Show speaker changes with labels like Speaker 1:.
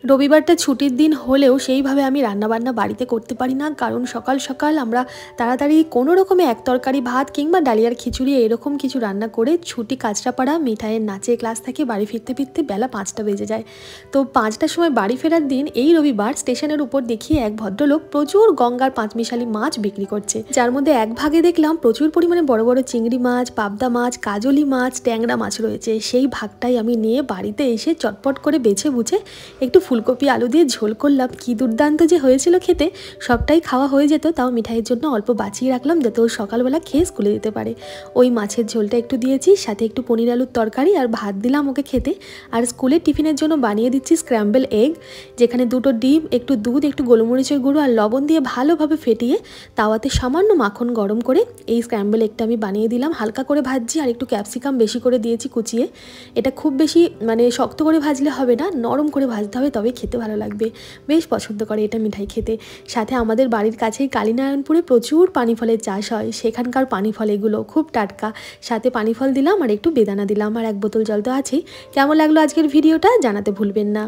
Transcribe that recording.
Speaker 1: রবিবারটা ছুটির দিন হলেও সেইভাবে আমি রান্নাবান্না বাড়িতে করতে পারি না, কারণ সকাল সকাল আমরা তাড়াতাড়ি কোনো রকমে এক তরকারি ভাত কিংবা ডালিয়ার খিচুড়ি এরকম কিছু রান্না করে ছুটি কাঁচরাপাড়া মিঠাইয়ের নাচের ক্লাস থেকে বাড়ি ফিরতে ফিরতে বেলা 5টা বেজে যায়। তো 5টার সময় বাড়ি ফেরার দিন এই রবিবার স্টেশনের উপর দেখি এক ভদ্রলোক প্রচুর গঙ্গার পাঁচমিশালি মাছ বিক্রি করছে, যার মধ্যে এক ভাগে দেখলাম প্রচুর পরিমাণে বড় বড় চিংড়ি মাছ, পাবদা মাছ, কাজলি মাছ, ট্যাংরা মাছ রয়েছে। সেই ভাগটাই আমি নিয়ে বাড়িতে এসে চটপট করে বেছে বুঝে একটু ফুলকপি আলু দিয়ে ঝোল করলাম। কি দুর্দান্ত যে হয়েছিল খেতে, সবটাই খাওয়া হয়ে যেত, তাও মিঠাইয়ের জন্য অল্প বাঁচিয়ে রাখলাম যাতে ও সকালবেলা খেয়ে স্কুলে দিতে পারে। ওই মাছের ঝোলটা একটু দিয়েছি, সাথে একটু পনির আলুর তরকারি আর ভাত দিলাম ওকে খেতে। আর স্কুলের টিফিনের জন্য বানিয়ে দিচ্ছি স্ক্র্যাম্বল এগ, যেখানে 2টো ডিম, একটু দুধ, একটু গোলমরিচের গুঁড়ো আর লবণ দিয়ে ভালোভাবে ফেটিয়ে তাওয়াতে সামান্য মাখন গরম করে এই স্ক্র্যাম্বল এগটা আমি বানিয়ে দিলাম। হালকা করে ভাজছি আর একটু ক্যাপসিকাম বেশি করে দিয়েছি কুচিয়ে। এটা খুব বেশি শক্ত করে ভাজলে হবে না, নরম করে ভাজতে হবে, তবে খেতে ভালো লাগবে। বেশ পছন্দ করে এটা মিঠাই খেতে। সাথে আমাদের বাড়ির কাছেই কালীনারায়ণপুরে প্রচুর পানিফলের চাষ হয়, সেখানকার পানিফল এগুলো খুব টাটকা। সাথে পানিফল দিলাম আর একটু বেদানা দিলাম আর 1 বোতল জল তো আছেই। কেমন লাগলো আজকের ভিডিওটা জানাতে ভুলবেন না।